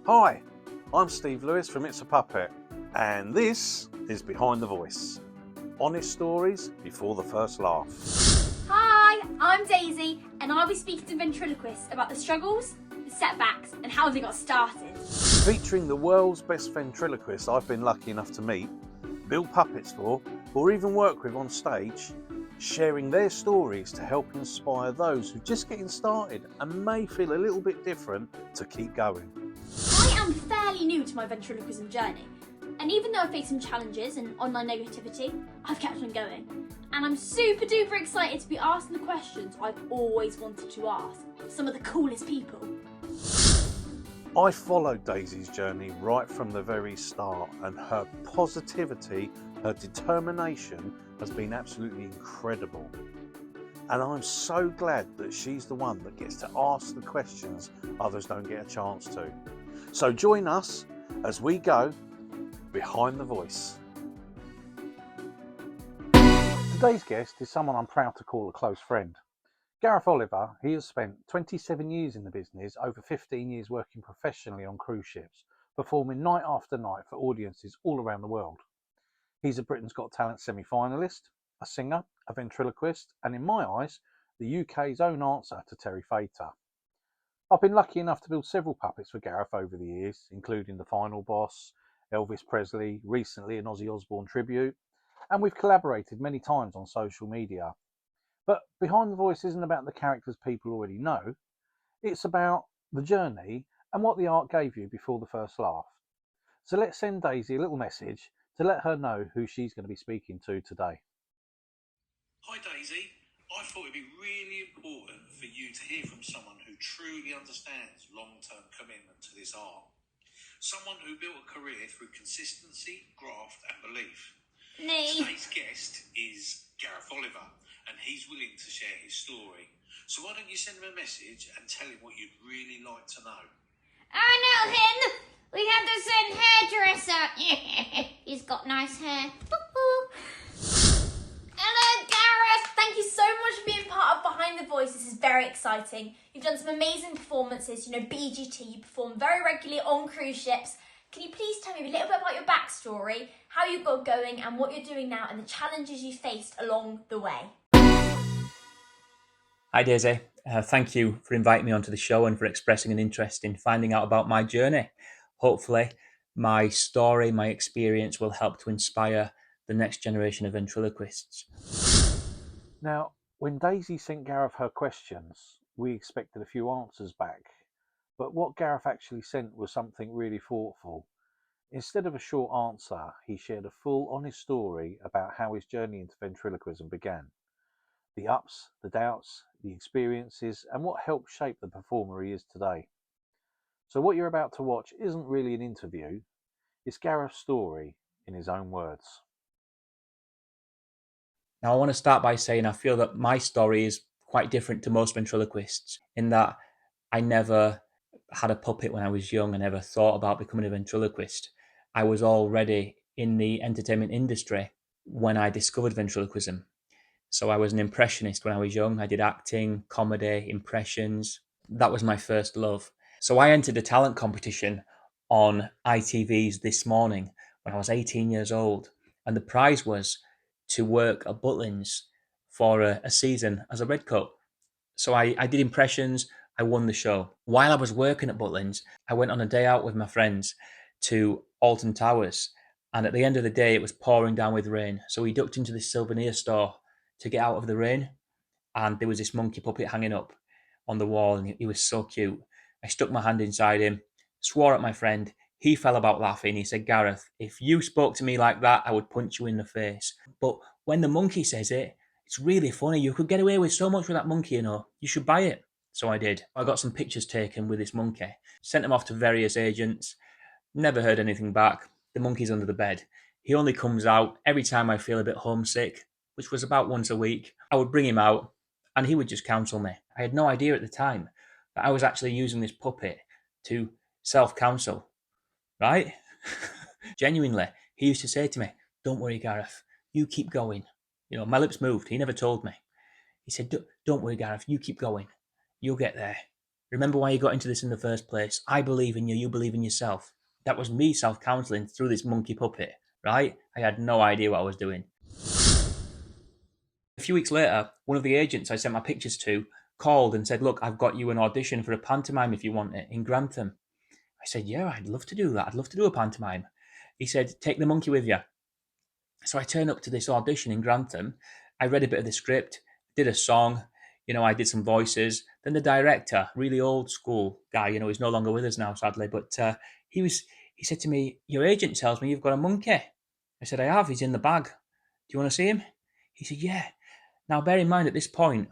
Hi, I'm Steve Lewis from ItZaPuPPet, and this is Behind the Voice. Honest stories before the first laugh. Hi, I'm Daisy, and I'll be speaking to ventriloquists about the struggles, the setbacks, and how they got started. Featuring the world's best ventriloquists I've been lucky enough to meet, build puppets for, or even work with on stage, sharing their stories to help inspire those who are just getting started and may feel a little bit different to keep going. I am fairly new to my ventriloquism journey, and even though I face some challenges and online negativity, I've kept on going. And I'm super duper excited to be asking the questions I've always wanted to ask some of the coolest people. I followed Daisy's journey right from the very start, and her positivity, her determination has been absolutely incredible. And I'm so glad that she's the one that gets to ask the questions others don't get a chance to. So join us as we go Behind the Voice. Today's guest is someone I'm proud to call a close friend. Gareth Oliver. He has spent 27 years in the business, over 15 years working professionally on cruise ships, performing night after night for audiences all around the world. He's a Britain's Got Talent semi-finalist, a singer, a ventriloquist, and in my eyes, the UK's own answer to Terry Fator. I've been lucky enough to build several puppets for Gareth over the years, including the Final Boss, Elvis Presley, recently an Ozzy Osbourne tribute, and we've collaborated many times on social media. But Behind the Voice isn't about the characters people already know, it's about the journey and what the art gave you before the first laugh. So let's send Daisy a little message to let her know who she's going to be speaking to today. Hi Daisy, I thought it'd be really important for you to hear from someone who truly understands long-term commitment to this art. Someone who built a career through consistency, graft and belief. Today's guest is Gareth Oliver, and he's willing to share his story. So why don't you send him a message and tell him what you'd really like to know? I know him! We have the same hairdresser! He's got nice hair. Hello, Gareth! Thank you so much for being part of Behind the Voice. This is very exciting. You've done some amazing performances. BGT, you perform very regularly on cruise ships. Can you please tell me a little bit about your backstory, how you got going and what you're doing now and the challenges you faced along the way? Hi Daisy, thank you for inviting me onto the show and for expressing an interest in finding out about my journey. Hopefully my story, my experience will help to inspire the next generation of ventriloquists. Now, when Daisy sent Gareth her questions, we expected a few answers back. But what Gareth actually sent was something really thoughtful. Instead of a short answer, he shared a full, honest story about how his journey into ventriloquism began. The ups, the doubts, the experiences, and what helped shape the performer he is today. So what you're about to watch isn't really an interview, it's Gareth's story in his own words. Now I want to start by saying I feel that my story is quite different to most ventriloquists in that I never had a puppet when I was young. I never thought about becoming a ventriloquist. I was already in the entertainment industry when I discovered ventriloquism. So I was an impressionist when I was young. I did acting, comedy, impressions. That was my first love. So I entered a talent competition on ITV's This Morning when I was 18 years old. And the prize was to work at Butlins for a season as a redcoat. So I did impressions. I won the show. While I was working at Butlins, I went on a day out with my friends to Alton Towers. And at the end of the day, it was pouring down with rain. So we ducked into this souvenir store to get out of the rain, and there was this monkey puppet hanging up on the wall, and he was so cute. I stuck my hand inside him, swore at my friend. He fell about laughing. He said, "Gareth, if you spoke to me like that, I would punch you in the face. But when the monkey says it, it's really funny. You could get away with so much with that monkey, You should buy it." So I did. I got some pictures taken with this monkey, sent them off to various agents, never heard anything back. The monkey's under the bed. He only comes out every time I feel a bit homesick, which was about once a week. I would bring him out and he would just counsel me. I had no idea at the time that I was actually using this puppet to self-counsel, right? Genuinely, he used to say to me, "Don't worry, Gareth, you keep going." My lips moved. He never told me. He said, "Don't worry, Gareth, you keep going. You'll get there. Remember why you got into this in the first place. I believe in you, you believe in yourself. That was me self-counselling through this monkey puppet, right? I had no idea what I was doing. A few weeks later, one of the agents I sent my pictures to called and said, look, I've got you an audition for a pantomime if you want it in Grantham. I said, yeah, I'd love to do that. I'd love to do a pantomime. He said, take the monkey with you. So I turned up to this audition in Grantham. I read a bit of the script, did a song, I did some voices. Then the director, really old school guy, he's no longer with us now, sadly, but he said to me, your agent tells me you've got a monkey. I said, I have, he's in the bag. Do you want to see him? He said, yeah. Now, bear in mind, at this point,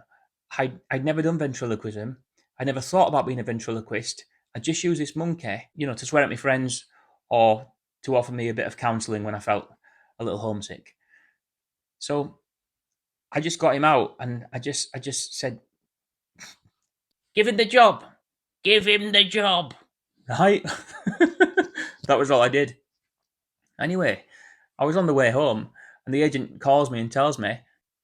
I'd never done ventriloquism. I never thought about being a ventriloquist. I just used this monkey, to swear at my friends or to offer me a bit of counselling when I felt a little homesick. So I just got him out and I just said, give him the job. Give him the job. Right? That was all I did. Anyway, I was on the way home and the agent calls me and tells me,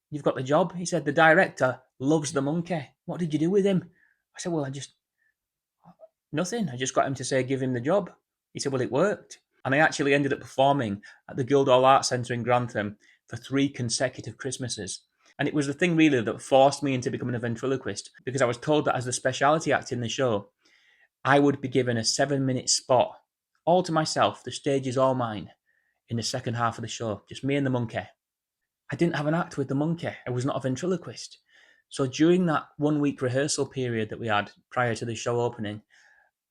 you've got the job. He said, the director loves the monkey. What did you do with him? I said, well, nothing. I just got him to say, give him the job. He said, well, it worked. And I actually ended up performing at the Guildhall Arts Centre in Grantham for 3 consecutive Christmases. And it was the thing really that forced me into becoming a ventriloquist, because I was told that as the speciality act in the show, I would be given a 7-minute spot all to myself. The stage is all mine in the second half of the show, just me and the monkey. I didn't have an act with the monkey. I was not a ventriloquist. So during that 1-week rehearsal period that we had prior to the show opening,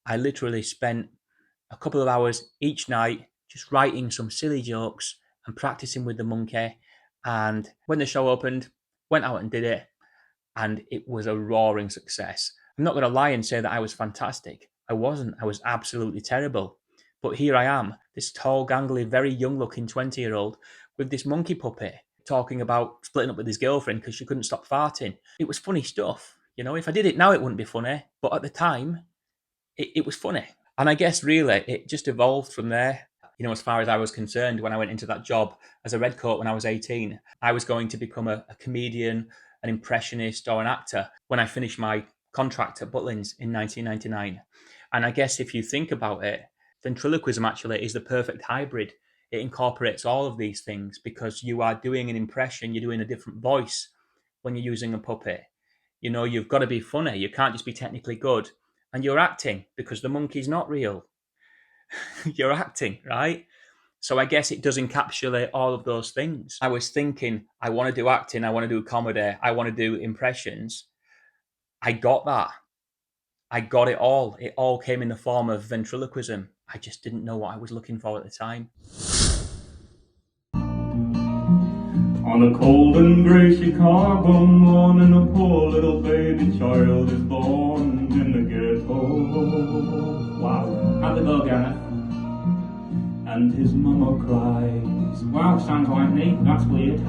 I literally spent a couple of hours each night just writing some silly jokes and practicing with the monkey. And when the show opened, went out and did it. And it was a roaring success. I'm not going to lie and say that I was fantastic. I wasn't. I was absolutely terrible. But here I am, this tall, gangly, very young-looking 20-year-old with this monkey puppet talking about splitting up with his girlfriend because she couldn't stop farting. It was funny stuff. If I did it now, it wouldn't be funny. But at the time, it was funny. And I guess really it just evolved from there. As far as I was concerned, when I went into that job as a redcoat when I was 18, I was going to become a comedian, an impressionist or an actor when I finished my contract at Butlins in 1999. And I guess if you think about it, ventriloquism actually is the perfect hybrid. It incorporates all of these things because you are doing an impression, you're doing a different voice when you're using a puppet. You've got to be funny. You can't just be technically good. And you're acting because the monkey's not real. You're acting, right? So I guess it does encapsulate all of those things. I was thinking, I want to do acting, I want to do comedy, I want to do impressions. I got that. I got it all. It all came in the form of ventriloquism. I just didn't know what I was looking for at the time. On a cold and grey Chicago morning, a poor little baby child is born in the ghetto. Wow, how'd it go, Gareth? And his mama cries. Wow, sounds like me. That's weird.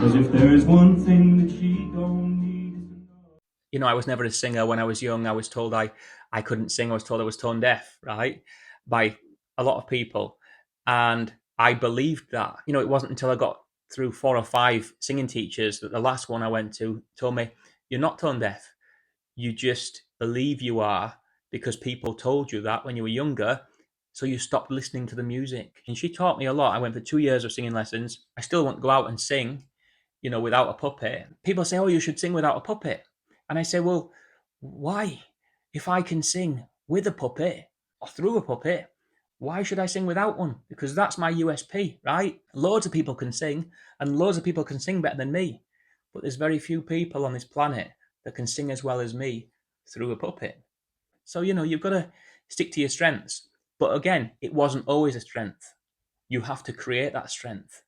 As if there is one thing that she don't need. I was never a singer. When I was young, I was told I couldn't sing. I was told I was tone deaf, right? By a lot of people. And I believed that. It wasn't until I got through 4 or 5 singing teachers that the last one I went to told me, you're not tone deaf. You just believe you are because people told you that when you were younger. So you stopped listening to the music. And she taught me a lot. I went for 2 years of singing lessons. I still want to go out and sing, without a puppet. People say, oh, you should sing without a puppet. And I say, well, why? If I can sing with a puppet or through a puppet, why should I sing without one? Because that's my USP, right? Loads of people can sing, and loads of people can sing better than me. But there's very few people on this planet that can sing as well as me through a puppet. So, you've got to stick to your strengths. But again, it wasn't always a strength. You have to create that strength.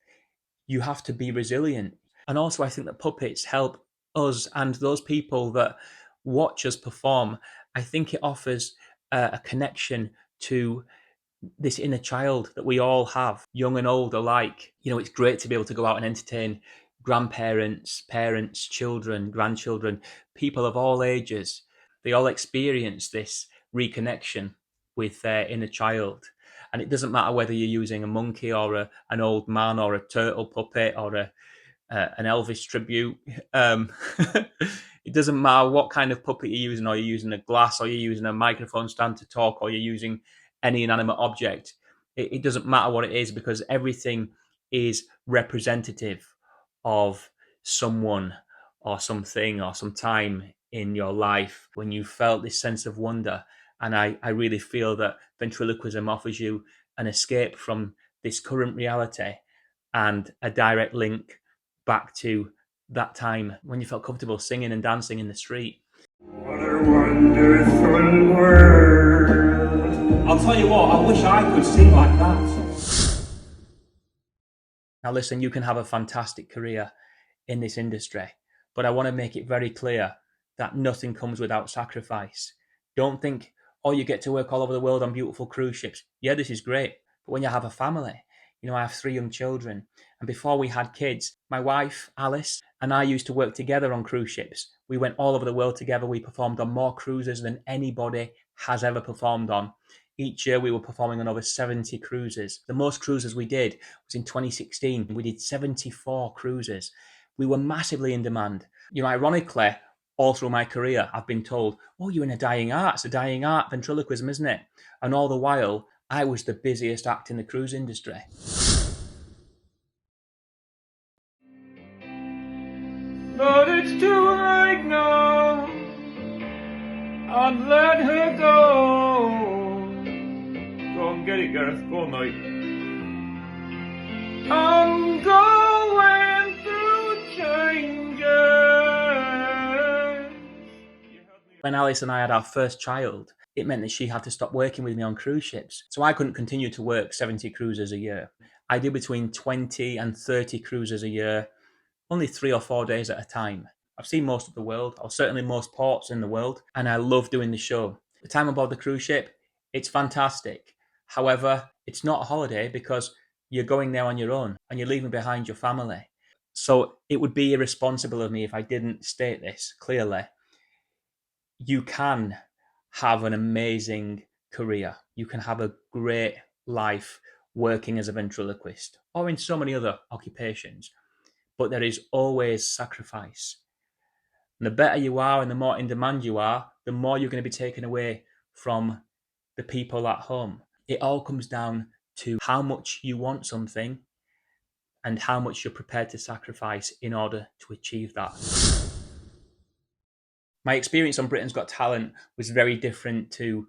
You have to be resilient. And also, I think that puppets help us and those people that watch us perform. I think it offers a connection to this inner child that we all have, young and old alike. It's great to be able to go out and entertain grandparents, parents, children, grandchildren, people of all ages. They all experience this reconnection with their inner child. And it doesn't matter whether you're using a monkey or an old man or a turtle puppet or an Elvis tribute. It doesn't matter what kind of puppet you're using, or you're using a glass, or you're using a microphone stand to talk, or you're using any inanimate object. It doesn't matter what it is, because everything is representative of someone or something or some time in your life when you felt this sense of wonder. And I really feel that ventriloquism offers you an escape from this current reality and a direct link back to that time when you felt comfortable singing and dancing in the street. What a wonderful world. I'll tell you what, I wish I could sing like that. Now listen, you can have a fantastic career in this industry, but I want to make it very clear that nothing comes without sacrifice. Don't think, oh, you get to work all over the world on beautiful cruise ships. Yeah, this is great. But when you have a family, I have 3 young children. And before we had kids, my wife, Alice, and I used to work together on cruise ships. We went all over the world together. We performed on more cruises than anybody has ever performed on. Each year we were performing on over 70 cruises. The most cruises we did was in 2016. We did 74 cruises. We were massively in demand. Ironically, all through my career, I've been told, oh, you're in a dying art. It's a dying art, ventriloquism, isn't it? And all the while, I was the busiest act in the cruise industry. But it's too late now. I'd let her go. Go and get it, Gareth. Go on, mate. I'm going through changes. When Alice and I had our first child, it meant that she had to stop working with me on cruise ships. So I couldn't continue to work 70 cruises a year. I did between 20 and 30 cruises a year, only 3 or 4 days at a time. I've seen most of the world, or certainly most ports in the world, and I love doing the show. The time aboard the cruise ship, it's fantastic. However, it's not a holiday because you're going there on your own and you're leaving behind your family. So it would be irresponsible of me if I didn't state this clearly. You can have an amazing career. You can have a great life working as a ventriloquist or in so many other occupations, but there is always sacrifice. And the better you are and the more in demand you are, the more you're going to be taken away from the people at home. It all comes down to how much you want something and how much you're prepared to sacrifice in order to achieve that. My experience on Britain's Got Talent was very different to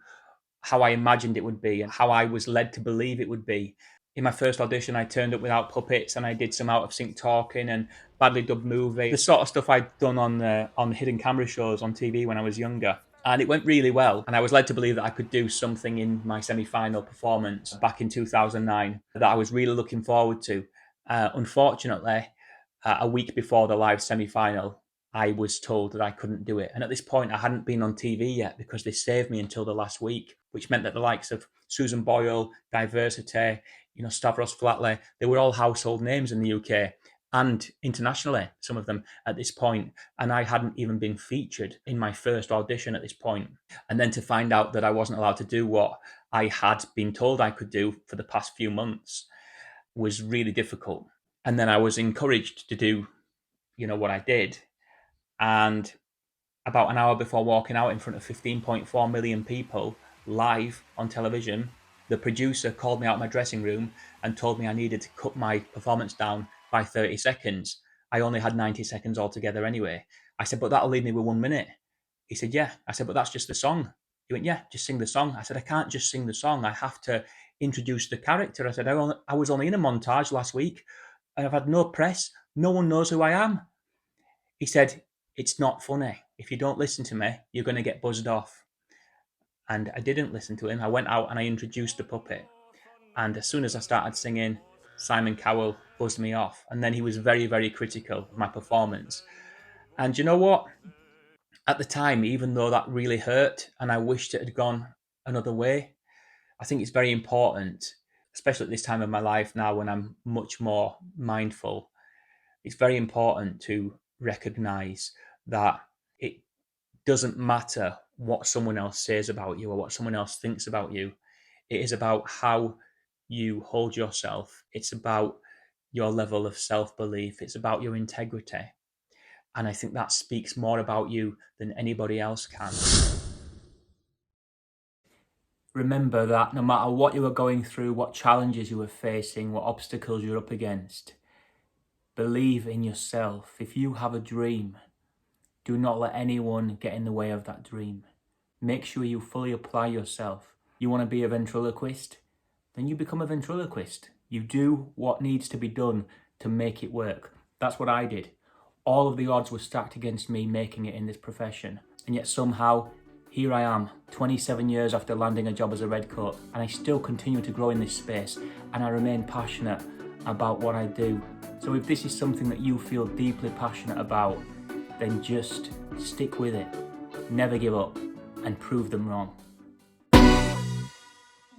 how I imagined it would be and how I was led to believe it would be. In my first audition, I turned up without puppets and I did some out of sync talking and badly dubbed movie, the sort of stuff I'd done on hidden camera shows on TV when I was younger. And it went really well. And I was led to believe that I could do something in my semi-final performance back in 2009 that I was really looking forward to. Unfortunately, a week before the live semi-final, I was told that I couldn't do it. And at this point, I hadn't been on TV yet because they saved me until the last week, which meant that the likes of Susan Boyle, Diversity, Stavros Flatley, they were all household names in the UK and internationally, some of them at this point. And I hadn't even been featured in my first audition at this point. And then to find out that I wasn't allowed to do what I had been told I could do for the past few months was really difficult. And then I was encouraged to do, what I did. And about an hour before walking out in front of 15.4 million people live on television, the producer called me out of my dressing room and told me I needed to cut my performance down by 30 seconds. I only had 90 seconds altogether anyway. I said, but that'll leave me with 1 minute. He said, yeah. I said, but that's just the song. He went, yeah, just sing the song. I said, I can't just sing the song. I have to introduce the character. I said, I was only in a montage last week and I've had no press. No one knows who I am. He said, it's not funny. If you don't listen to me, you're going to get buzzed off. And I didn't listen to him. I went out and I introduced the puppet. And as soon as I started singing, Simon Cowell buzzed me off. And then he was very, very critical of my performance. And you know what? At the time, even though that really hurt and I wished it had gone another way, I think it's very important, especially at this time of my life now when I'm much more mindful. It's very important to recognize that it doesn't matter what someone else says about you or what someone else thinks about you. It is about how you hold yourself. It's about your level of self-belief. It's about your integrity. And I think that speaks more about you than anybody else can. Remember that no matter what you are going through, what challenges you are facing, what obstacles you're up against, believe in yourself. If you have a dream, do not let anyone get in the way of that dream. Make sure you fully apply yourself. You want to be a ventriloquist? Then you become a ventriloquist. You do what needs to be done to make it work. That's what I did. All of the odds were stacked against me making it in this profession. And yet somehow, here I am, 27 years after landing a job as a redcoat, and I still continue to grow in this space, and I remain passionate about what I do. So if this is something that you feel deeply passionate about, then just stick with it. Never give up, and prove them wrong.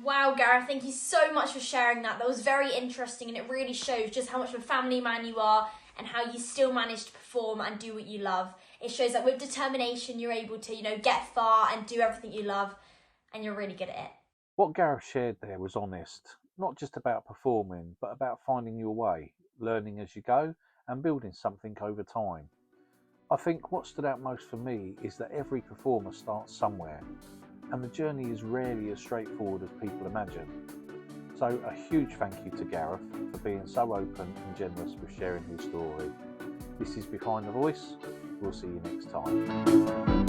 Wow, Gareth, thank you so much for sharing that. That was very interesting, and it really shows just how much of a family man you are and how you still manage to perform and do what you love. It shows that with determination, you're able to, get far and do everything you love, and you're really good at it. What Gareth shared there was honest, not just about performing, but about finding your way, learning as you go, and building something over time. I think what stood out most for me is that every performer starts somewhere, and the journey is rarely as straightforward as people imagine. So a huge thank you to Gareth for being so open and generous with sharing his story. This is Behind the Voice. We'll see you next time.